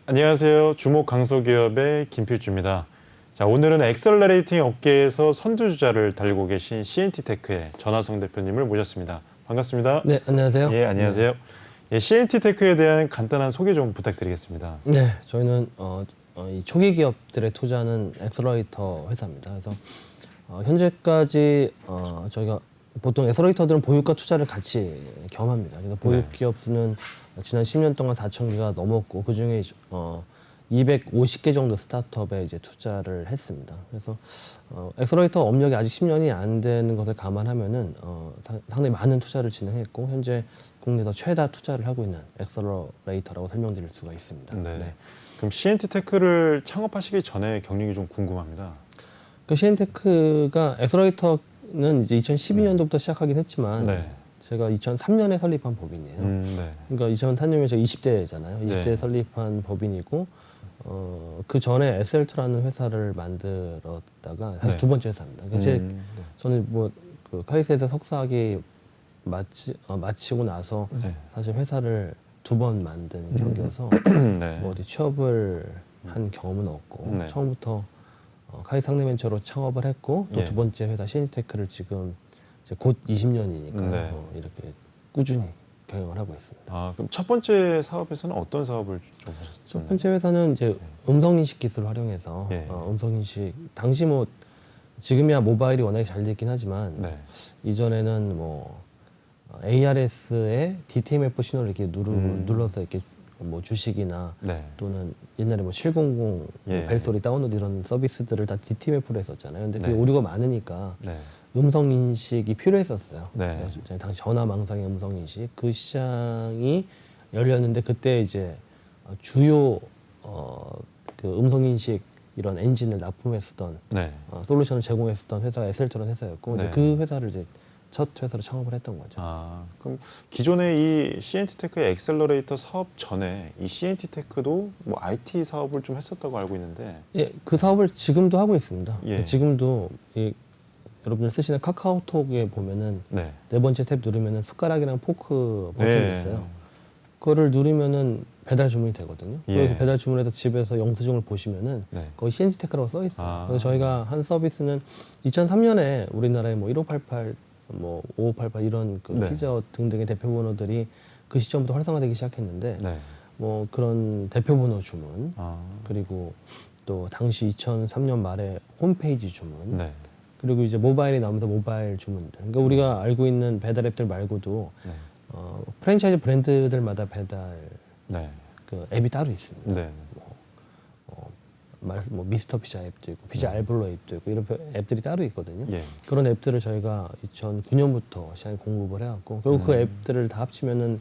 안녕하세요. 주목 강소기업의 김필주입니다. 자, 오늘은 엑셀러레이팅 업계에서 선두주자를 달리고 계신 CNT테크의 전하성 대표님을 모셨습니다. 반갑습니다. 네, 안녕하세요. 예, 안녕하세요. 예, CNT테크에 대한 간단한 소개 좀 부탁드리겠습니다. 네, 저희는 이 초기 기업들에 투자하는 엑셀러레이터 회사입니다. 그래서 현재까지 저희가 보통 엑셀러레이터들은 보유가 투자를 같이 겸합니다. 그래서 보유 기업 수는 지난 10년 동안 4,000개가 넘었고 그 중에 250개 정도 스타트업에 이제 투자를 했습니다. 그래서 엑셀러레이터 업력이 아직 10년이 안 되는 것을 감안하면은 상당히 많은 투자를 진행했고 현재 국내에서 최다 투자를 하고 있는 엑셀러레이터라고 설명드릴 수가 있습니다. 네. 네. 그럼 CNT테크를 창업하시기 전에 경력이 좀 궁금합니다. 그 CN테크가 엑셀러레이터는 이제 2012년도부터 시작하긴 했지만 네. 제가 2003년에 설립한 법인이에요. 네. 그러니까 2003년에 제가 20대잖아요. 20대에 네. 설립한 법인이고 그 전에 에셀트라는 회사를 만들었다가 사실 네. 두 번째 회사입니다. 그러니까 저는 그 카이스트에서 석사학위 마치고 나서 네. 사실 회사를 두 번 만든 격이어서 네. 뭐 어디 취업을 한 경험은 없고 네. 처음부터 카이스트 상내벤처로 창업을 했고 또 예. 두 번째 회사 CNT테크를 지금 이제 곧 20년이니까 네. 이렇게 꾸준히 경영을 하고 있습니다. 아, 그럼 첫 번째 사업에서는 어떤 사업을 좀 하셨어요? 첫 번째 회사는 이제 음성인식 기술을 활용해서 예. 음성인식 당시 뭐 지금이야 모바일이 워낙에 잘 됐긴 하지만 네. 이전에는 뭐 ARS에 DTMF 신호를 이렇게 눌러서 이렇게 뭐 주식이나 네. 또는 옛날에 뭐 700 예. 벨소리 다운로드 이런 서비스들을 다 DTMF로 했었잖아요. 근데 그게 네. 오류가 많으니까 네. 음성 인식이 필요했었어요. 네. 그래서 당시 전화망상의 음성 인식 그 시장이 열렸는데 그때 이제 주요 그 음성 인식 이런 엔진을 납품했었던 네. 솔루션을 제공했었던 회사가 에셀트라는 회사였고 네. 이제 그 회사를 이제 첫 회사로 창업을 했던 거죠. 아, 그럼 기존의 이 CNT테크의 엑셀러레이터 사업 전에 이 CNT테크도 뭐 IT 사업을 좀 했었다고 알고 있는데. 예, 그 사업을 지금도 하고 있습니다. 예. 지금도 여러분들 쓰시는 카카오톡에 보면은 네. 네 번째 탭 누르면은 숟가락이랑 포크 버튼이 네. 있어요. 그거를 누르면은 배달 주문이 되거든요. 예. 그래서 배달 주문해서 집에서 영수증을 보시면은 네. 거기 CNT테크라고 써 있어요. 아. 그래서 저희가 한 서비스는 2003년에 우리나라에 뭐 1588, 뭐 5588 이런 그 네. 피자 등등의 대표 번호들이 그 시점부터 활성화되기 시작했는데 네. 뭐 그런 대표 번호 주문 아. 그리고 또 당시 2003년 말에 홈페이지 주문 네. 그리고 이제 모바일이 나오면서 모바일 주문들. 그러니까 우리가 알고 있는 배달 앱들 말고도 네. 프랜차이즈 브랜드들마다 배달 네. 그 앱이 따로 있습니다. 네. 뭐 미스터 피자 앱도 있고 피자 알볼로 앱도 있고 이런 앱들이 따로 있거든요. 예. 그런 앱들을 저희가 2009년부터 시장에 공급을 해왔고 결국 그 앱들을 다 합치면은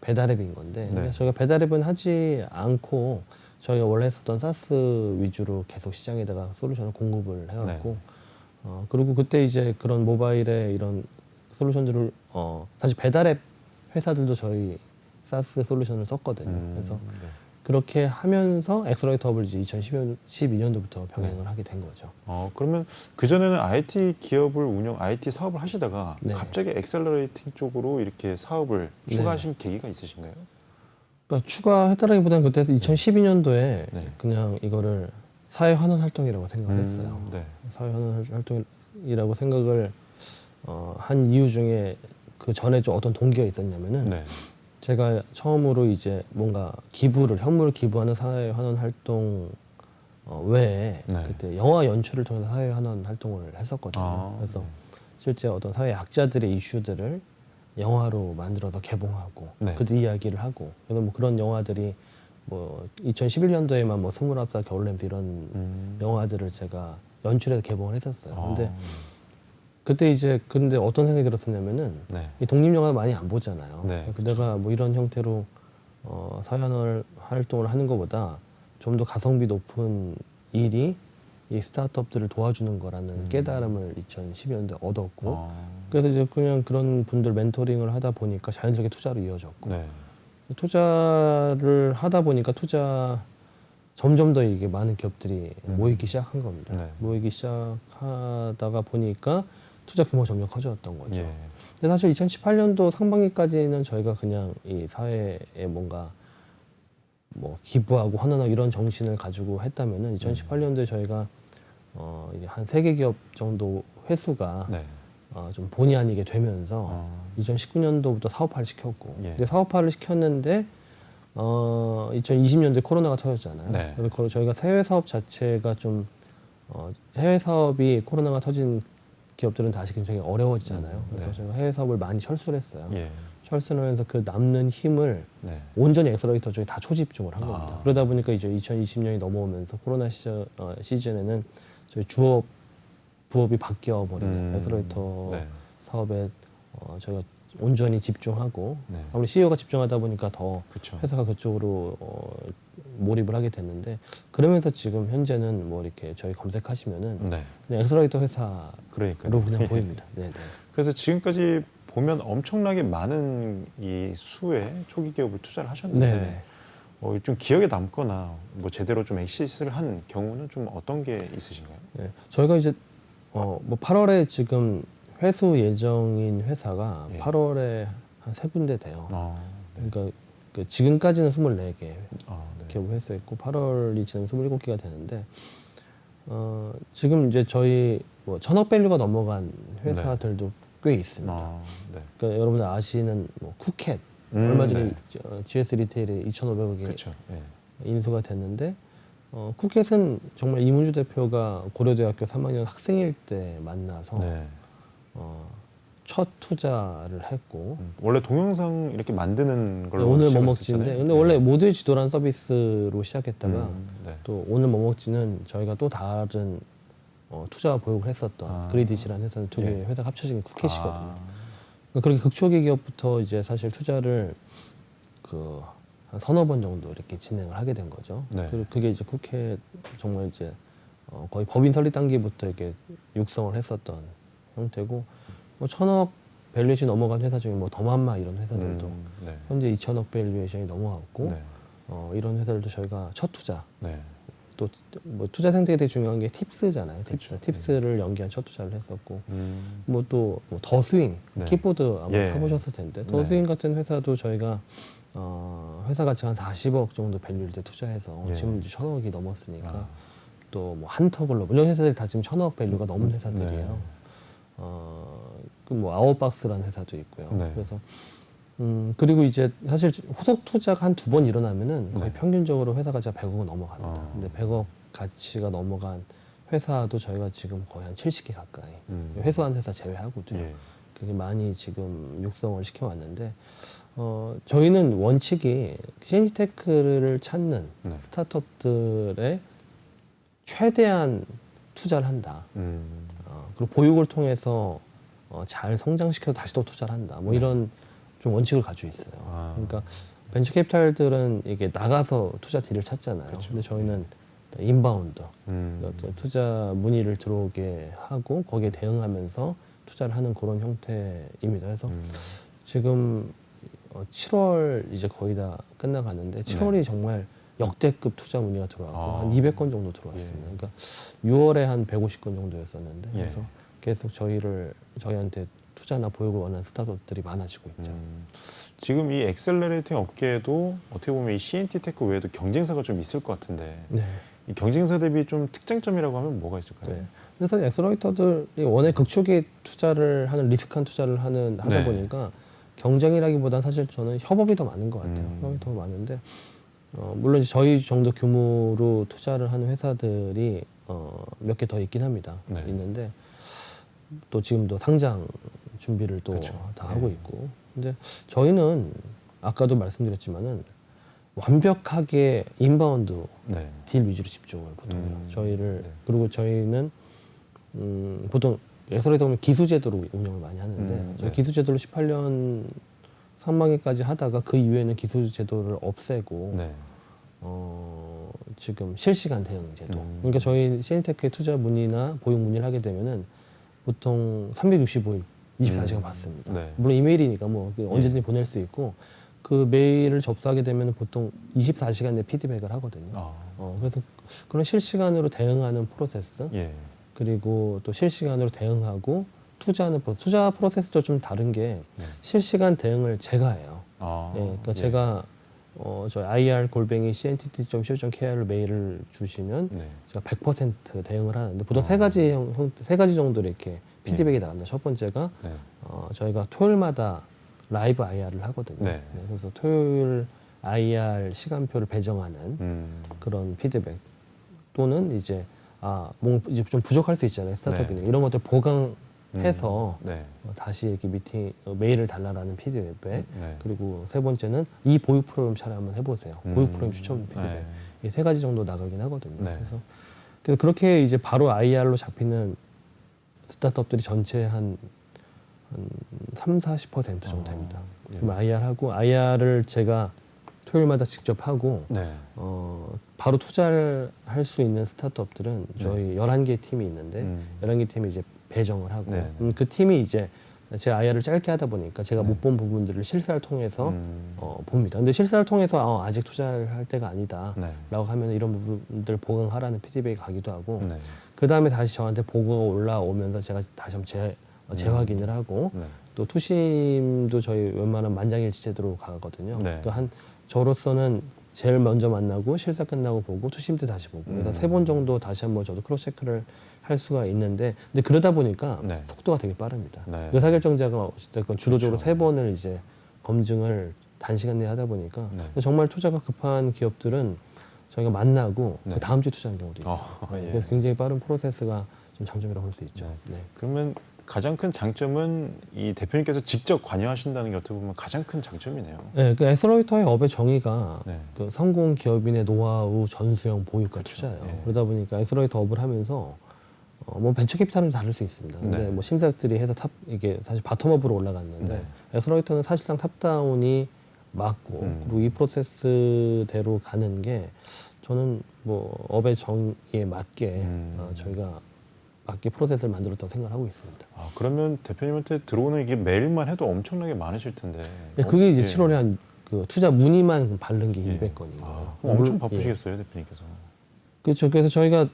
배달 앱인 건데 네. 근데 저희가 배달 앱은 하지 않고 저희가 원래 했었던 사스 위주로 계속 시장에다가 솔루션을 공급을 해왔고 그리고 그때 이제 그런 모바일에 이런 솔루션들을 사실 배달 앱 회사들도 저희 사스 솔루션을 썼거든요. 그래서 네. 그렇게 하면서 엑셀러레이터 업을 이제 2012년도부터 병행을 하게 된 거죠. 그러면 그전에는 IT 사업을 하시다가 네. 갑자기 엑셀러레이팅 쪽으로 이렇게 사업을 네. 추가하신 계기가 있으신가요? 그러니까 추가했다라기보다는 그때 2012년도에 네. 그냥 이거를 사회 환원 활동이라고 생각을 했어요. 네. 사회 환원 활동이라고 생각을 한 이유 중에 그 전에 좀 어떤 동기가 있었냐면은 네. 제가 처음으로 이제 뭔가 현물을 기부하는 사회 환원 활동 외에 네. 그때 영화 연출을 통해서 사회 환원 활동을 했었거든요. 그래서 실제 어떤 사회 약자들의 이슈들을 영화로 만들어서 개봉하고 네. 그 이야기를 하고 그래서 뭐 그런 영화들이 뭐 2011년도에만 뭐 29살 겨울냄새 이런 영화들을 제가 연출해서 개봉을 했었어요. 근데 그때 이제 근데 어떤 생각이 들었었냐면은 네. 이 독립 영화 많이 안 보잖아요. 네, 그래서 내가 뭐 이런 형태로 사회환원 활동을 하는 것보다 좀 더 가성비 높은 일이 이 스타트업들을 도와주는 거라는 깨달음을 2012년도에 얻었고 그래서 이제 그냥 그런 분들 멘토링을 하다 보니까 자연스럽게 투자로 이어졌고 네. 투자를 하다 보니까 점점 더 이게 많은 기업들이 모이기 시작한 겁니다. 네. 모이기 시작하다가 보니까 투자 규모가 점점 커졌던 거죠. 예. 근데 사실 2018년도 상반기까지는 저희가 그냥 이 사회에 뭔가 뭐 기부하고 헌원하고 이런 정신을 가지고 했다면은 2018년도에 저희가 이게 한 3개 기업 정도 회수가 네. 좀 본의 아니게 되면서 2019년도부터 사업화를 시켰고 근데 사업화를 시켰는데 2020년도에 코로나가 터졌잖아요. 네. 그래서 저희가 해외 사업 자체가 좀 해외 사업이 코로나가 터진 기업들은 다시 굉장히 어려워지잖아요. 그래서 네. 저희가 해외 사업을 많이 철수를 했어요. 예. 철수를 하면서 그 남는 힘을 네. 온전히 엑셀러레이터 쪽에 다 초집중을 한 겁니다. 아. 그러다 보니까 이제 2020년이 넘어오면서 코로나 시즌에는 저희 부업이 바뀌어 버리는 엑셀러레이터 네. 사업에 저희가 온전히 집중하고 네. 아무래도 CEO가 집중하다 보니까 더 그렇죠. 회사가 그쪽으로 몰입을 하게 됐는데 그러면서 지금 현재는 뭐 이렇게 저희 검색하시면은 네. 그냥 엑셀러레이터 회사로 그러니까요. 그냥 보입니다. 네, 네. 그래서 지금까지 보면 엄청나게 많은 이 수의 초기 기업을 투자를 하셨는데 네, 네. 좀 기억에 남거나 뭐 제대로 좀 엑시스를 한 경우는 좀 어떤 게 있으신가요? 네. 저희가 이제 뭐 8월에 지금 회수 예정인 회사가 예. 8월에 한 3군데 돼요. 네. 그러니까 그 지금까지는 24개 네. 기업을 회수했고 8월이 지금 27개가 되는데 지금 이제 저희 뭐 1000억 밸류가 넘어간 회사들도 꽤 있습니다. 네. 그러니까 여러분들 아시는 뭐 쿠켓 얼마 전에 네. GS 리테일에 2,500억에 그렇죠. 예. 인수가 됐는데 쿠켓은 정말 이문주 대표가 고려대학교 3학년 학생일 때 만나서 네. 첫 투자를 했고 원래 동영상 이렇게 만드는 걸로 오늘 뭐 시작을 먹지인데 했었잖아요. 근데 원래 모두의 지도라는 서비스로 시작했다가 네. 또 오늘 뭐 먹지는 저희가 또 다른 투자 보육을 했었던 그리디시라는 회사는 두 개의 회사가 합쳐진 게 쿠켓이거든요. 그러니까 그렇게 극초기 기업부터 이제 사실 투자를 한 서너 번 정도 이렇게 진행을 하게 된 거죠. 네. 그리고 그게 이제 쿠켓 정말 이제 거의 법인 설립 단계부터 이렇게 육성을 했었던 형태고 뭐 1,000억 밸류에이션이 넘어간 회사 중에 뭐 더만마 이런 회사들도 네. 현재 2,000억 밸류에이션이 넘어갔고 네. 이런 회사들도 저희가 첫 투자 네. 또 뭐 투자 선택에 되게 중요한 게 팁스잖아요. 그렇죠. 팁스를 연기한 첫 투자를 했었고 뭐 또 더 스윙 네. 킥보드 아마 예. 타보셨을 텐데 더 네. 스윙 같은 회사도 저희가 회사 가치 한 40억 정도 밸류일 때 투자해서 예. 지금 이제 1,000억이 넘었으니까 또 뭐 한터글로벌 이런 회사들이 다 지금 1,000억 밸류가 넘은 회사들이에요. 네. 그 뭐 아웃박스라는 회사도 있고요. 네. 그래서 그리고 이제 사실 후속 투자가 한 2번 일어나면은 거의 네. 평균적으로 회사 가치가 100억은 넘어갑니다. 아. 근데 100억 가치가 넘어간 회사도 저희가 지금 거의 한 70개 가까이 회수한 회사 제외하고도요. 예. 그게 많이 지금 육성을 시켜왔는데 저희는 원칙이 CNT테크를 찾는 네. 스타트업들의 최대한 투자를 한다. 그리고 보육을 통해서 잘 성장시켜서 다시 또 투자를 한다. 뭐 네. 이런 좀 원칙을 가지고 있어요. 그러니까 벤처 캐피탈들은 이게 나가서 투자 딜을 찾잖아요. 그쵸. 근데 저희는 인바운드 음. 어떤 투자 문의를 들어오게 하고 거기에 대응하면서 투자를 하는 그런 형태입니다. 그래서 지금 7월 이제 거의 다 끝나가는데 7월이 정말 역대급 투자 문의가 들어왔고 한 200건 정도 들어왔습니다. 예. 그러니까 6월에 한 150건 정도였었는데 예. 그래서 계속 저희한테 투자나 보육을 원하는 스타트업들이 많아지고 있죠. 지금 이 엑셀러레이팅 업계에도 어떻게 보면 이 CNT 테크 외에도 경쟁사가 좀 있을 것 같은데 네. 이 경쟁사 대비 좀 특장점이라고 하면 뭐가 있을까요? 네. 그래서 엑셀러레이터들이 워낙 극초기 투자를 하는 리스크한 투자를 하다 네. 보니까 경쟁이라기보다는 사실 저는 협업이 더 많은 것 같아요. 협업이 더 많은데 물론 이제 저희 정도 규모로 투자를 하는 회사들이 몇 개 더 있긴 합니다. 네. 있는데 또 지금도 상장 준비를 또 그쵸. 다 네. 하고 있고. 근데 저희는 아까도 말씀드렸지만은 완벽하게 인바운드 네. 딜 위주로 집중을 보통요. 저희를 네. 그리고 저희는 보통 엑셀러레이터 보면 기수제도로 운영을 많이 하는데 저희 네. 기수제도로 18년 상반기까지 하다가 그 이후에는 기수제도를 없애고 네. 지금 실시간 대응 제도. 그러니까 저희 CNT테크의 투자 문의나 보육 문의를 하게 되면은 보통 365일 24시간 받습니다. 네. 물론 이메일이니까 뭐 언제든지 보낼 수 있고 그 메일을 접수하게 되면 보통 24시간 내 피드백을 하거든요. 그래서 그런 실시간으로 대응하는 프로세스 예. 그리고 또 실시간으로 대응하고 투자하는 투자 프로세스도 좀 다른 게 네. 실시간 대응을 제가 해요. 아, 예, 그러니까 예. 제가 저희 ir@cntt.co.kr로 메일을 주시면 네. 제가 100% 대응을 하는데 보통 세 가지 정도로 이렇게 피드백이 나갑니다. 첫 번째가 네. 저희가 토요일마다 라이브 IR을 하거든요. 네. 그래서 토요일 IR 시간표를 배정하는 그런 피드백 또는 이제 뭐 이제 좀 부족할 수 있잖아요. 스타트업이니 이런 것들 보강해서 네. 다시 이렇게 메일을 달라라는 피드백. 네. 그리고 세 번째는 이 보육 프로그램 촬영 한번 해보세요. 보육 프로그램 추천 피드백. 네. 이 세 가지 정도 나가긴 하거든요. 네. 그래서 그렇게 이제 바로 IR로 잡히는 스타트업들이 전체 한 30-40% 정도 됩니다. 예. 그럼 IR을 제가 토요일마다 직접 하고 네. 바로 투자를 할 수 있는 스타트업들은 저희 11개 팀이 있는데 11개 팀이 이제 배정을 하고 네. 그 팀이 이제 제가 IR을 짧게 하다 보니까 제가 네. 못 본 부분들을 실사를 통해서 봅니다. 근데 실사를 통해서 아직 투자할 때가 아니다 네. 라고 하면 이런 부분들 보강하라는 피드백이 가기도 하고 네. 그 다음에 다시 저한테 보고가 올라오면서 제가 다시 한번 재확인을 하고 네. 또 투심도 저희 웬만하면 만장일치제도로 가거든요. 네. 그러니까 저로서는 제일 먼저 만나고 실사 끝나고 보고 투심 때 다시 보고 그래서 3번 정도 다시 한번 저도 크로스 체크를 할 수가 있는데 근데 그러다 보니까 네. 속도가 되게 빠릅니다. 네. 의사결정자가 어쨌든 주도적으로 그렇죠. 3번을 이제 검증을 단시간 내에 하다 보니까 네. 정말 투자가 급한 기업들은 저희가 만나고 네. 그 다음 주에 투자하는 경우도 있어요. 예. 그래서 굉장히 빠른 프로세스가 좀 장점이라고 볼 수 있죠. 네. 네. 그러면 가장 큰 장점은 이 대표님께서 직접 관여하신다는 게 어떻게 보면 가장 큰 장점이네요. 네, 그 엑셀러이터의 업의 정의가 네. 그 성공 기업인의 노하우, 전수형, 보육과 투자예요. 예. 그러다 보니까 엑셀러이터 업을 하면서 뭐 벤처 캐피탈은 다를 수 있습니다. 근데 네. 뭐 심사들이 해서 이게 사실 바텀업으로 올라갔는데 네. 엑셀러이터는 사실상 탑다운이 맞고 그리고 이 프로세스대로 가는 게 저는 뭐 업의 정의에 맞게 저희가 맞게 프로세스를 만들었다고 생각하고 있습니다. 그러면 대표님한테 들어오는 이게 메일만 해도 엄청나게 많으실 텐데. 그게 이제 예. 7월에 한 그 투자 문의만 바른 게 예. 200건인 거예요. 엄청 바쁘시겠어요, 대표님께서. 그렇죠. 그래서 저희가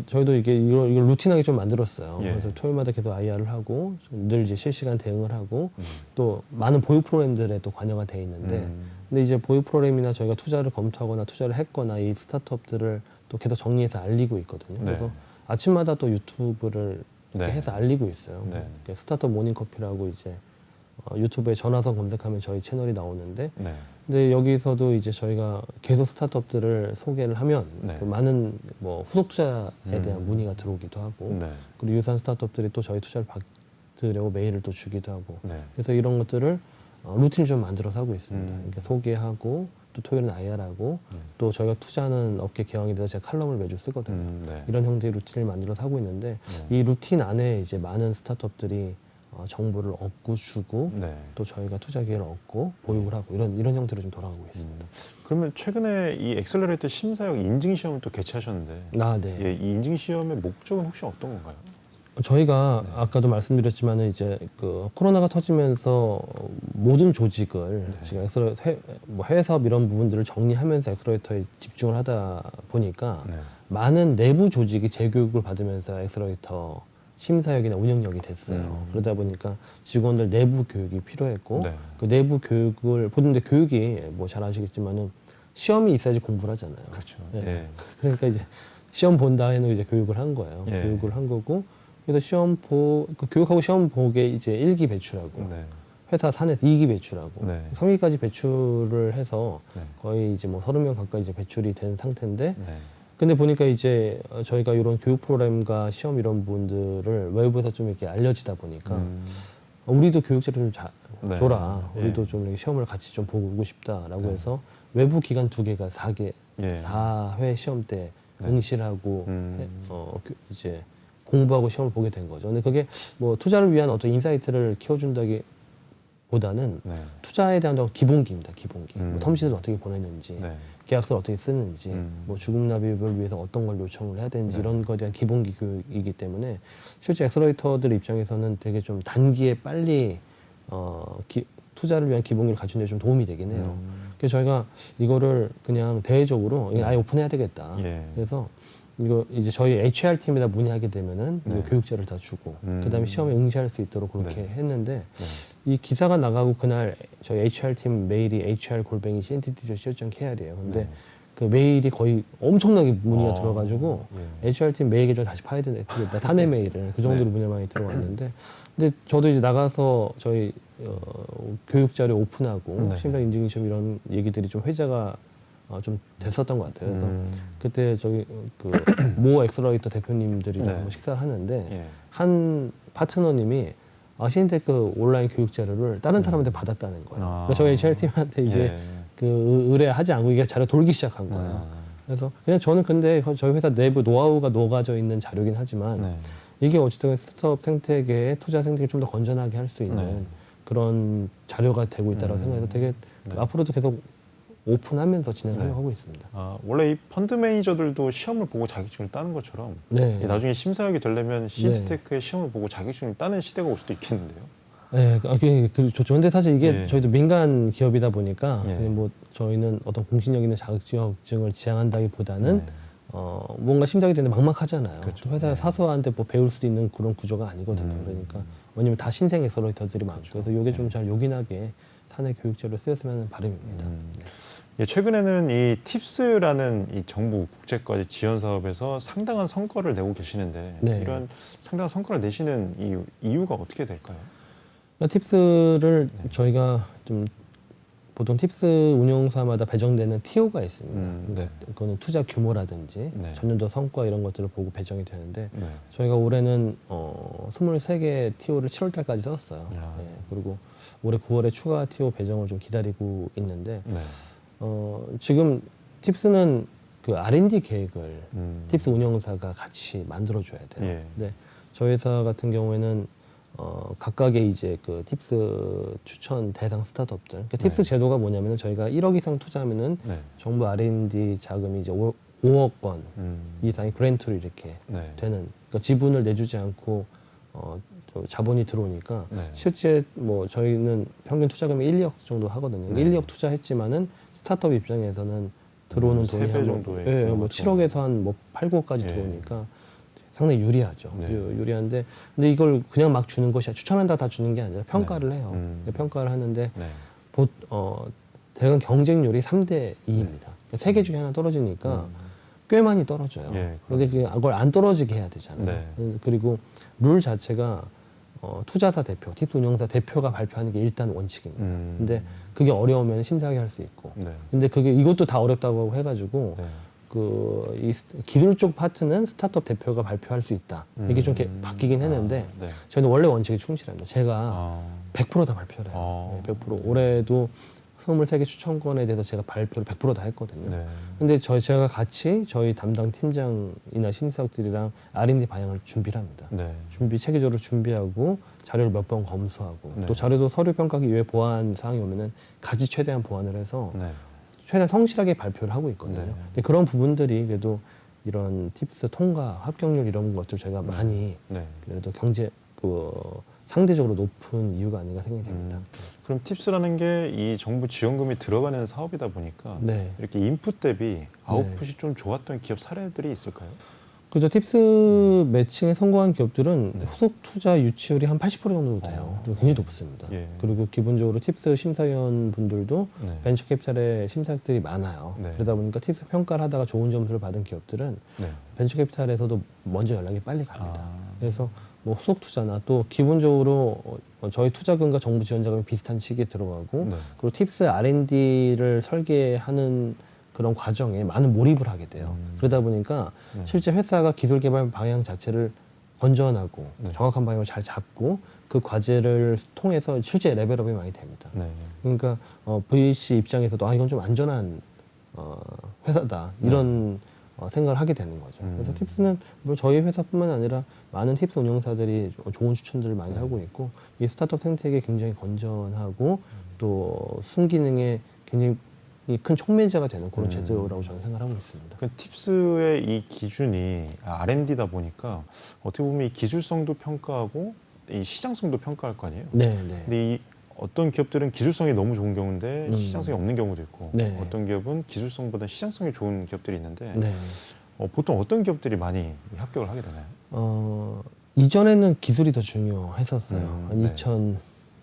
저희도 이걸 루틴하게 좀 만들었어요. 예. 그래서 토요일마다 계속 IR을 하고 늘 이제 실시간 대응을 하고 또 많은 보육 프로그램들에 또 관여가 돼 있는데 근데 이제 보육 프로그램이나 저희가 투자를 검토하거나 투자를 했거나 이 스타트업들을 또 계속 정리해서 알리고 있거든요. 네. 그래서 아침마다 또 유튜브를 이렇게 네. 해서 알리고 있어요. 네. 스타트업 모닝커피라고 이제 유튜브에 전화선 검색하면 저희 채널이 나오는데 네. 근데 여기서도 이제 저희가 계속 스타트업들을 소개를 하면 네. 그 많은 뭐 후속 투자에 대한 문의가 들어오기도 하고 네. 그리고 유사한 스타트업들이 또 저희 투자를 받으려고 메일을 또 주기도 하고 네. 그래서 이런 것들을 루틴을 좀 만들어서 하고 있습니다. 음. 이렇게 소개하고 또 토요일은 IR하고 또 저희가 투자하는 업계 기왕에 대해서 제가 칼럼을 매주 쓰거든요. 네. 이런 형태의 루틴을 만들어서 하고 있는데 이 루틴 안에 이제 많은 스타트업들이 정보를 얻고 주고 네. 또 저희가 투자 기회를 얻고 보육을 하고 이런 형태로 좀 돌아가고 있습니다. 그러면 최근에 이 엑셀러레이터 심사역 인증 시험을 또 개최하셨는데, 네. 예, 이 인증 시험의 목적은 혹시 어떤 건가요? 저희가 아까도 말씀드렸지만은 이제 그 코로나가 터지면서 모든 조직을 지금 해외 사업 이런 부분들을 정리하면서 엑셀러레이터에 집중을 하다 보니까 네. 많은 내부 조직이 재교육을 받으면서 엑셀러레이터 심사역이나 운영력이 됐어요. 그러다 보니까 직원들 내부 교육이 필요했고 네. 그 내부 교육을 보는데 교육이 뭐 잘 아시겠지만은 시험이 있어야지 공부를 하잖아요. 그렇죠. 예. 예. 그러니까 이제 시험 본 다음에는 이제 교육을 한 거예요. 예. 교육을 한 거고 그래서 그 교육하고 시험 보게 이제 1기 배출하고 네. 회사 산에서 2기 배출하고 네. 3기까지 배출을 해서 네. 거의 이제 뭐 30명 가까이 이제 배출이 된 상태인데 네. 근데 보니까 이제 저희가 이런 교육 프로그램과 시험 이런 부분들을 외부에서 좀 이렇게 알려지다 보니까 우리도 교육제를 좀 네. 줘라. 예. 우리도 좀 이렇게 시험을 같이 좀 보고 싶다라고 네. 해서 외부 기관 2개가 4개, 예. 4회 시험 때 네. 응시하고 이제 공부하고 시험을 보게 된 거죠. 근데 그게 뭐 투자를 위한 어떤 인사이트를 키워준다기보다는 네. 투자에 대한 기본기입니다. 기본기. 뭐 텀시드를 어떻게 보냈는지, 네. 계약서를 어떻게 쓰는지, 뭐 주금납입을 위해서 어떤 걸 요청을 해야 되는지 네. 이런 거에 대한 기본기 교육이기 때문에 실제 엑셀러레이터들 입장에서는 되게 좀 단기에 빨리 투자를 위한 기본기를 갖춘 데 좀 도움이 되긴 해요. 그래서 저희가 이거를 그냥 대외적으로 이거 아예 오픈해야 되겠다. 예. 그래서 이거 이제 저희 HR 팀에다 문의하게 되면은 네. 이거 교육제를 다 주고 그다음에 시험에 응시할 수 있도록 그렇게 네. 했는데 네. 이 기사가 나가고 그날 저희 HR팀 메일이 hr@cntd.co.kr이에요. 근데 네. 그 메일이 거의 엄청나게 문의가 어, 들어가지고 예. HR팀 메일 계정 다시 파야 되겠다. 사내 메일을 그 정도로 네. 문의가 많이 들어왔는데, 근데 저도 이제 나가서 저희 교육 자료 오픈하고 네. 심사 인증 시험 이런 얘기들이 좀 회자가 좀 됐었던 것 같아요. 그래서 그때 저기 그 모 엑셀러이터 대표님들이랑 네. 한번 식사를 하는데 예. 한 파트너님이 시엔테크 온라인 교육 자료를 다른 사람한테 받았다는 거예요. 아. 그래서 저희 HR팀한테 이게 예. 그 의뢰하지 않고 이게 자료 돌기 시작한 거예요. 아. 그래서 그냥 저는 근데 저희 회사 내부 노하우가 녹아져 있는 자료긴 하지만 네. 이게 어쨌든 스타트업 생태계의 투자 생태계를 좀 더 건전하게 할 수 있는 네. 그런 자료가 되고 있다고 생각해서 되게 네. 앞으로도 계속 오픈하면서 진행하려고 하고 있습니다. 아, 원래 이 펀드 매니저들도 시험을 보고 자격증을 따는 것처럼 네. 이 나중에 심사하게 되려면 CNT테크의 시험을 보고 자격증을 따는 시대가 올 수도 있겠는데요. 네, 좋죠. 근데 사실 이게 예. 저희도 민간 기업이다 보니까 예. 그냥 뭐 저희는 어떤 공신력 있는 자격증을 지향한다기보다는 네. 뭔가 심사하게 되는데 막막하잖아요. 그렇죠. 또 회사에 네. 사소한데 뭐 배울 수도 있는 그런 구조가 아니거든요. 그러니까 왜냐면 다 신생 엑셀러이터들이 많고 그래서 이게 좀 잘 요긴하게 사내 교육제로 쓰였으면 하는 바람입니다. 예, 최근에는 이 팁스라는 이 정부 국제과제 지원 사업에서 상당한 성과를 내고 계시는데 네. 이런 상당한 성과를 내시는 이유가 어떻게 될까요? 그러니까 팁스를 저희가 좀 보통 팁스 운용사마다 배정되는 TO가 있습니다. 네. 그거는 투자 규모라든지 네. 전년도 성과 이런 것들을 보고 배정이 되는데 네. 저희가 올해는 23개 TO를 7월 달까지 썼어요. 야. 예, 그리고 올해 9월에 추가 TO 배정을 좀 기다리고 있는데 네. 지금 팁스는 그 R&D 계획을 팁스 음. 운영사가 같이 만들어줘야 돼요. 예. 근데 저희 회사 같은 경우에는 각각의 이제 그 팁스 추천 대상 스타트업들. 그러니까 팁스 네. 제도가 뭐냐면은 저희가 1억 이상 투자하면은 네. 정부 정부 R&D 자금이 이제 5억 원 음. 이상의 그랜트로 이렇게 네. 되는. 그러니까 지분을 내주지 않고 저 자본이 들어오니까 네. 실제 뭐 저희는 평균 투자금이 1, 2억 정도 하거든요. 네. 1, 2억 투자했지만은 스타트업 입장에서는 들어오는 세 돈이 배 한 정도의 뭐, 규모가 뭐 7억에서 한 뭐 8, 9억까지 예. 들어오니까 상당히 유리하죠. 네. 유리한데 근데 이걸 그냥 막 주는 것이 아니라 추천한다 다 주는 게 아니라 평가를 네. 해요. 평가를 하는데 네. 대강 경쟁률이 3대 2입니다. 세 개 중에 하나 떨어지니까 꽤 많이 떨어져요. 예, 근데 그걸 안 떨어지게 해야 되잖아요. 네. 그리고 룰 자체가 투자사 대표, 팁스 운영사 대표가 발표하는 게 일단 원칙입니다. 근데 그게 어려우면 심사하게 할 수 있고. 네. 근데 이것도 다 어렵다고 해가지고 네. 이 기술 쪽 파트는 스타트업 대표가 발표할 수 있다. 이게 좀 이렇게 바뀌긴 했는데 네. 저희는 원래 원칙에 충실합니다. 제가 아. 100%다 발표를 해요. 네, 100%. 올해도 23개 추천권에 대해서 제가 발표를 100% 다 했거든요. 네. 근데 제가 같이 저희 담당 팀장이나 심사학들이랑 R&D 방향을 준비를 합니다. 네. 체계적으로 준비하고 자료를 몇 번 검수하고 네. 또 자료도 서류 평가기 이외에 보완 사항이 오면은 같이 최대한 보완을 해서 네. 최대한 성실하게 발표를 하고 있거든요. 네. 근데 그런 부분들이 그래도 이런 팁스 통과 합격률 이런 것들 저희가 많이 네. 그래도 상대적으로 높은 이유가 아닌가 생각이 됩니다. 그럼 팁스라는 게 이 정부 지원금이 들어가는 사업이다 보니까 네. 이렇게 인풋 대비 아웃풋이 좀 좋았던 기업 사례들이 있을까요? 그죠. 팁스 매칭에 성공한 기업들은 네. 후속 투자 유치율이 한 80% 정도 돼요. 굉장히 높습니다. 예. 그리고 기본적으로 팁스 심사위원 분들도 네. 벤처 캐피탈의 심사학들이 많아요. 네. 그러다 보니까 팁스 평가를 하다가 좋은 점수를 받은 기업들은 네. 벤처 캐피탈에서도 먼저 연락이 빨리 갑니다. 아. 그래서 뭐 후속 투자나 또 기본적으로 저희 투자금과 정부 지원 자금이 비슷한 시기에 들어가고 네. 그리고 팁스 R&D를 설계하는 그런 과정에 많은 몰입을 하게 돼요. 그러다 보니까 실제 회사가 기술 개발 방향 자체를 건전하고 네. 정확한 방향을 잘 잡고 그 과제를 통해서 실제 레벨업이 많이 됩니다. 네. 그러니까 VC 입장에서도 이건 좀 안전한 회사다 이런 생각을 하게 되는 거죠. 그래서 팁스는 뭐 저희 회사뿐만 아니라 많은 팁스 운영사들이 좋은 추천들을 많이 하고 있고 이 스타트업 생태계 굉장히 건전하고 또 순기능에 굉장히 큰 촉매제가 되는 그런 제도라고 저는 생각하고 있습니다. 그 팁스의 이 기준이 R&D다 보니까 어떻게 보면 이 기술성도 평가하고 이 시장성도 평가할 거 아니에요. 네, 네. 근데 이 어떤 기업들은 기술성이 너무 좋은 경우인데 시장성이 없는 경우도 있고 네. 어떤 기업은 기술성보다 시장성이 좋은 기업들이 있는데 네. 보통 어떤 기업들이 많이 합격을 하게 되나요? 이전에는 기술이 더 중요했었어요. 한 네. 2000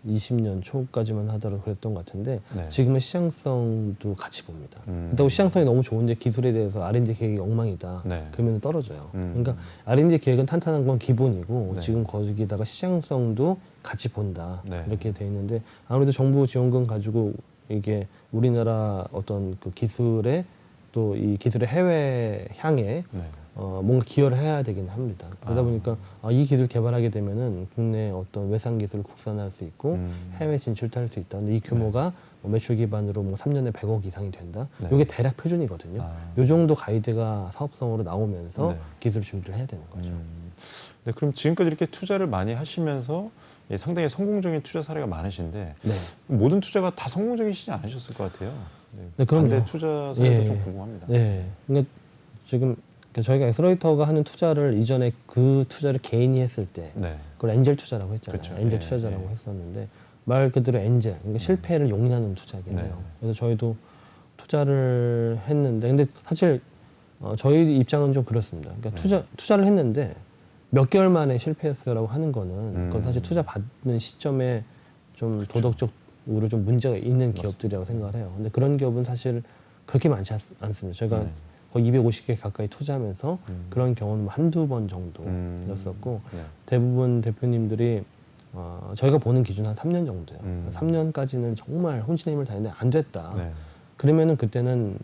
20년 초까지만 하더라도 그랬던 것 같은데 네. 지금은 시장성도 같이 봅니다. 음. 그렇다고 시장성이 너무 좋은데 기술에 대해서 R&D 계획이 엉망이다. 네. 그러면 떨어져요. 음. 그러니까 R&D 계획은 탄탄한 건 기본이고 네. 지금 거기다가 시장성도 같이 본다. 네. 이렇게 돼 있는데 아무래도 정부 지원금 가지고 이게 우리나라 어떤 그 기술의 또 이 기술의 해외 향해 네. 뭔가 기여를 해야 되긴 합니다. 그러다 보니까 이 기술 개발하게 되면은 국내 어떤 외상 기술을 국산화할 수 있고 해외 진출도 할 수 있다. 근데 이 규모가 뭐 매출 기반으로 뭐 3년에 100억 이상이 된다. 네. 이게 대략 표준이거든요. 요 정도 가이드가 사업성으로 나오면서 네. 기술 준비를 해야 되는 거죠. 네, 그럼 지금까지 이렇게 투자를 많이 하시면서 상당히 성공적인 투자 사례가 많으신데 네. 모든 투자가 다 성공적이시지 않으셨을 것 같아요. 네, 그럼요. 반대 투자 사례도 예. 좀 궁금합니다. 네. 그러니까 지금 저희가 엑스러이터가 하는 투자를 이전에 그 투자를 개인이 했을 때 네. 그걸 엔젤 투자라고 했잖아요. 그렇죠. 엔젤 예, 투자자라고 예. 했었는데 말 그대로 엔젤, 그러니까 실패를 용인하는 투자겠네요. 네. 그래서 저희도 투자를 했는데, 근데 사실 저희 입장은 좀 그렇습니다. 그러니까 네. 투자를 했는데 몇 개월 만에 실패했어라고 하는 거는 그건 사실 투자 받는 시점에 좀 그렇죠. 도덕적으로 좀 문제가 있는 맞습니다. 기업들이라고 생각을 해요. 근데 그런 기업은 사실 그렇게 많지 않습니다. 저희가 네. 거의 250개 가까이 투자하면서 그런 경우는 한두 번 정도였었고 네. 대부분 대표님들이 저희가 보는 기준 한 3년 정도예요. 3년까지는 정말 혼신의 힘을 다했는데 안 됐다. 네. 그러면은 그때는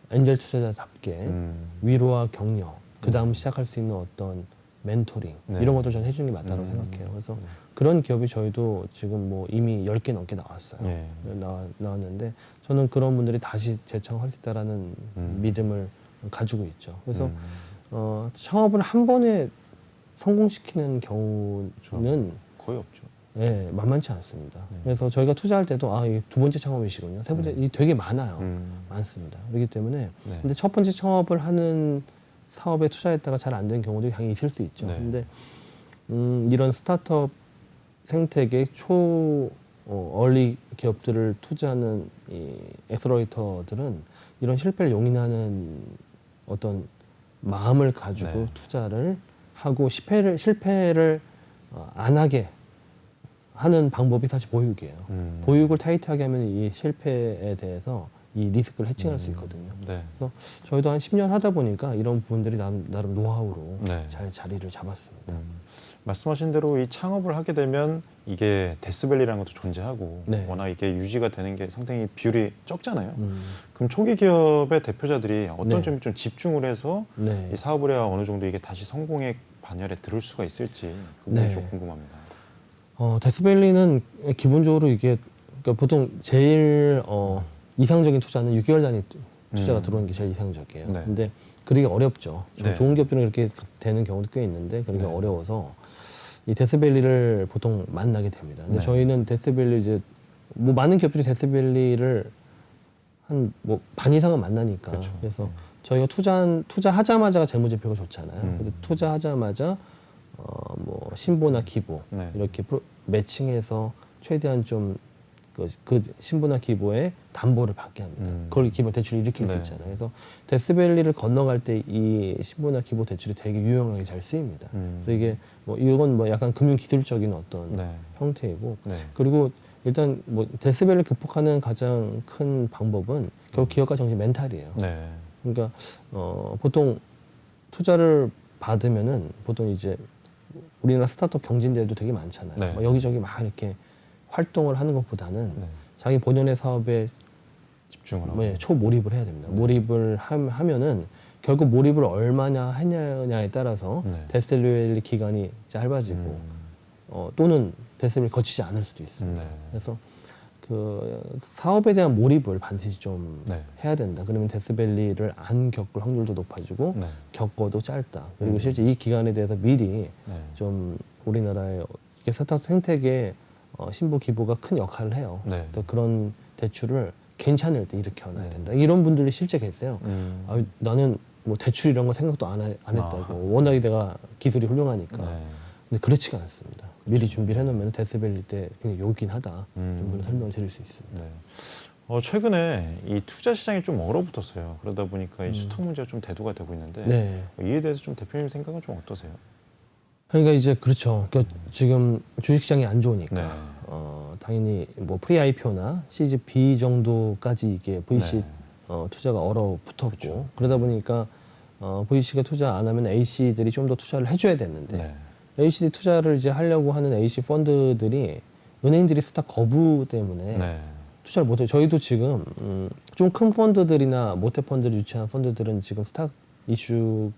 엔젤 투자자답게 위로와 격려, 그 다음 시작할 수 있는 어떤 멘토링 네. 이런 것도 저는 해주는 게 맞다고 생각해요. 그래서 네. 그런 기업이 저희도 지금 뭐 이미 10개 넘게 나왔어요. 네. 나왔는데 저는 그런 분들이 다시 재창할 수 있다라는 믿음을 가지고 있죠. 그래서 창업을 한 번에 성공시키는 경우는 거의 없죠. 예, 만만치 않습니다. 그래서 저희가 투자할 때도 이게 두 번째 창업이시군요. 세 번째, 이 되게 많아요. 많습니다. 그렇기 때문에 네. 근데 첫 번째 창업을 하는 사업에 투자했다가 잘 안 되는 경우도 당연히 있을 수 있죠. 네. 근데 이런 스타트업 생태계 얼리 기업들을 투자하는 이 엑스러이터들은 이런 실패를 용인하는 어떤 마음을 가지고 네. 투자를 하고 실패를 안 하게 하는 방법이 사실 보육이에요. 보육을 타이트하게 하면 이 실패에 대해서 이 리스크를 해칭할 수 있거든요. 네. 그래서 저희도 한 10년 하다 보니까 이런 부분들이 나름 노하우로 네. 잘 자리를 잡았습니다. 말씀하신 대로 이 창업을 하게 되면 이게 데스밸리라는 것도 존재하고 네. 워낙 이게 유지가 되는 게 상당히 비율이 적잖아요. 그럼 초기 기업의 대표자들이 어떤 네. 점에 좀 집중을 해서 네. 이 사업을 해야 어느 정도 이게 다시 성공의 반열에 들을 수가 있을지 그 부분이 네. 좀 궁금합니다. 데스밸리는 기본적으로 이게 그러니까 보통 제일 이상적인 투자는 6개월 단위 투자가 들어오는 게 제일 이상적이에요. 네. 근데 그러기 어렵죠. 네. 좋은 기업들은 그렇게 되는 경우도 꽤 있는데 그러기 네. 어려워서 이 데스밸리를 보통 만나게 됩니다. 근데 네. 저희는 데스밸리 이제 뭐 많은 기업들이 데스밸리를 한 뭐 반 이상은 만나니까 그렇죠. 그래서 저희가 투자하자마자가 재무제표가 좋잖아요. 근데 투자하자마자 뭐 신보나 기보 네. 이렇게 매칭해서 최대한 좀 그 신보나 기보에 담보를 받게 합니다. 그걸 기본 대출을 일으킬 수 네. 있잖아요. 그래서 데스밸리를 건너갈 때 이 신보나 기보 대출이 되게 유용하게 잘 쓰입니다. 그래서 이게 뭐 이건 뭐 약간 금융 기술적인 어떤 네. 형태이고 네. 그리고 일단 뭐 데스밸리를 극복하는 가장 큰 방법은 결국 기업가 정신 멘탈이에요. 네. 그러니까 보통 투자를 받으면은 보통 이제 우리나라 스타트업 경진대회도 되게 많잖아요. 네. 막 여기저기 막 이렇게 활동을 하는 것보다는 네. 자기 본연의 사업에 집중을 하고. 초몰입을 해야 됩니다. 몰입을 하면은 결국 몰입을 얼마나 하냐에 따라서 네. 데스밸리 기간이 짧아지고 또는 데스밸리 거치지 않을 수도 있습니다. 네. 그래서 그 사업에 대한 몰입을 반드시 좀 네. 해야 된다. 그러면 데스밸리를 안 겪을 확률도 높아지고 네. 겪어도 짧다. 그리고 실제 이 기간에 대해서 미리 네. 좀 우리나라의 이게 스타트업 생태계 신보 기보가 큰 역할을 해요. 네. 그래서 그런 대출을 괜찮을 때 이렇게 해놔야 된다. 이런 분들이 실제 계세요. 나는 뭐 대출 이런 거 생각도 안 했다고. 워낙에 내가 기술이 훌륭하니까. 네. 근데 그렇지가 않습니다. 미리 준비를 해놓으면 데스밸리 때 그냥 요긴 하다. 좀 그런 설명을 드릴 수 있습니다. 네. 최근에 이 투자 시장이 좀 얼어붙었어요. 그러다 보니까 이 수탁 문제가 좀 대두가 되고 있는데 네. 이에 대해서 좀 대표님 생각은 좀 어떠세요? 그러니까 이제 그렇죠. 그러니까 지금 주식시장이 안 좋으니까 네. 당연히 뭐 프리 IPO나 시리즈 B 정도까지 이게 VC 네. 투자가 얼어붙었고 그렇죠. 그러다 보니까 VC가 투자 안 하면 AC들이 좀 더 투자를 해줘야 되는데 네. ACD 투자를 이제 하려고 하는 AC 펀드들이 은행들이 스탁 거부 때문에 네. 투자를 못해요. 저희도 지금 좀 큰 펀드들이나 모태 펀드를 유치한 펀드들은 지금 스탁 이슈가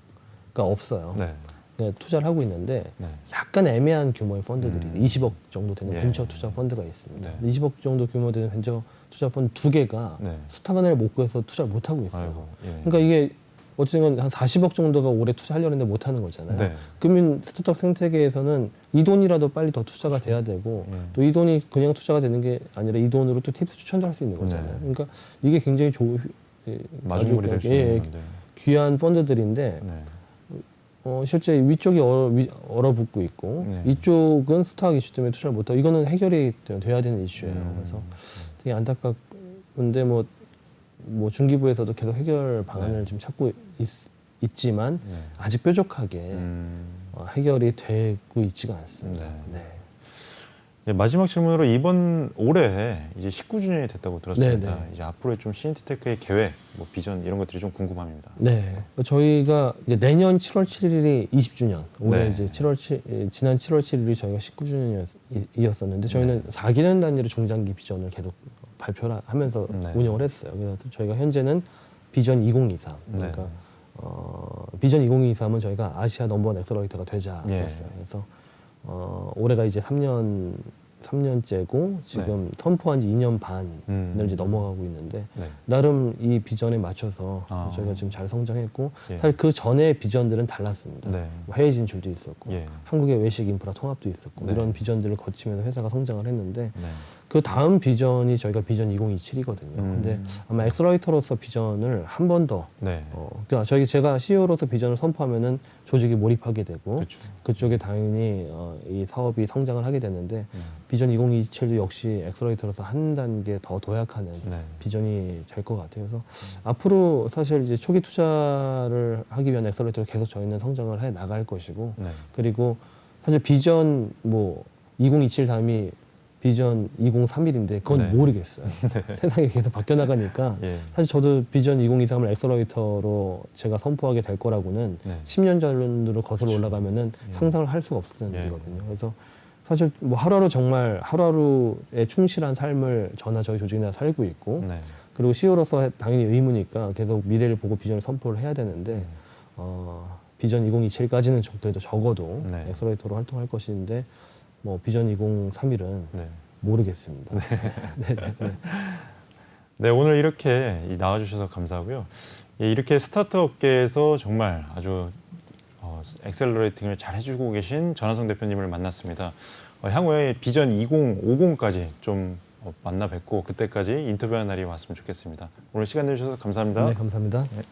없어요. 네. 그러니까 투자를 하고 있는데 네. 약간 애매한 규모의 펀드들이 20억 정도 되는 예. 벤처 투자 펀드가 있습니다. 네. 20억 정도 규모 되는 벤처 투자 펀드 두 개가 네. 스탁은행을 못 구해서 투자를 못 하고 있어요. 아이고, 예. 그러니까 이게 어쨌든 한 40억 정도가 올해 투자하려고 했는데 못 하는 거잖아요. 네. 그러면 스타트업 생태계에서는 이 돈이라도 빨리 더 투자가 돼야 되고 예. 또 이 돈이 그냥 투자가 되는 게 아니라 이 돈으로 또 팁스 추천도 할 수 있는 거잖아요. 네. 그러니까 이게 굉장히 마중물이 될 수 예, 있는 건데. 귀한 펀드들인데 네. 실제 위쪽이 얼어붙고 있고 네. 이쪽은 스탁 이슈 때문에 투자를 못하고 이거는 해결이 돼야 되는 이슈예요. 음. 그래서 되게 안타깝은데 뭐 중기부에서도 계속 해결 방안을 네. 좀 찾고 있지만 네. 아직 뾰족하게 해결이 되고 있지가 않습니다. 네. 네. 예, 마지막 질문으로 이번 올해 이제 19주년이 됐다고 들었습니다. 네, 네. 이제 앞으로의 좀 CNT테크의 계획, 뭐 비전 이런 것들이 좀 궁금합니다. 네. 저희가 이제 내년 7월 7일이 20주년. 올해 네. 이제 지난 7월 7일이 저희가 19주년이었었는데 저희는 4개년 단위로 중장기 비전을 계속 발표를 하면서 네. 운영을 했어요. 그래서 저희가 현재는 비전 2023. 그러니까 네. 비전 2023은 저희가 아시아 넘버원 엑셀러레이터가 되자였어요. 예. 그래서 올해가 이제 3년째고 지금 선포한 지 2년 반을 이제 넘어가고 있는데 네. 나름 이 비전에 맞춰서 아. 저희가 지금 잘 성장했고 예. 사실 그 전에 비전들은 달랐습니다. 네. 뭐 해외 진출도 있었고 예. 한국의 외식 인프라 통합도 있었고 네. 이런 비전들을 거치면서 회사가 성장을 했는데 네. 그 다음 비전이 저희가 비전 2027이거든요. 근데 아마 엑셀러레이터로서 비전을 한 번 더 네. 그러니까 제가 CEO로서 비전을 선포하면은 조직이 몰입하게 되고 그렇죠. 그쪽에 당연히 이 사업이 성장을 하게 되는데 비전 2027도 역시 엑셀러레이터로서 한 단계 더 도약하는 네. 비전이 될 것 같아요. 그래서 앞으로 사실 이제 초기 투자를 하기 위한 엑셀러레이터로 계속 저희는 성장을 해 나갈 것이고 네. 그리고 사실 비전 뭐 2027 다음이 비전 2031인데 그건 네. 모르겠어요. 세상이 계속 바뀌어 나가니까 예. 사실 저도 비전 2023을 엑셀러레이터로 제가 선포하게 될 거라고는 네. 10년 전으로 거슬러 올라가면은 예. 상상을 할 수가 없었던 예. 일이거든요. 그래서 사실 뭐 하루하루 정말 하루하루에 충실한 삶을 저나 저희 조직이나 살고 있고 네. 그리고 CEO로서 당연히 의무니까 계속 미래를 보고 비전을 선포를 해야 되는데 비전 2027까지는 그래도 적어도 네. 엑셀러레이터로 활동할 것인데 뭐 비전 2031은 네. 모르겠습니다. 네. 네, 오늘 이렇게 나와주셔서 감사하고요. 예, 이렇게 스타트업 업계에서 정말 아주 엑셀러레이팅을 잘 해주고 계신 전하성 대표님을 만났습니다. 향후에 비전 2050까지 좀 만나 뵙고 그때까지 인터뷰하는 날이 왔으면 좋겠습니다. 오늘 시간 내주셔서 감사합니다. 네, 감사합니다. 네.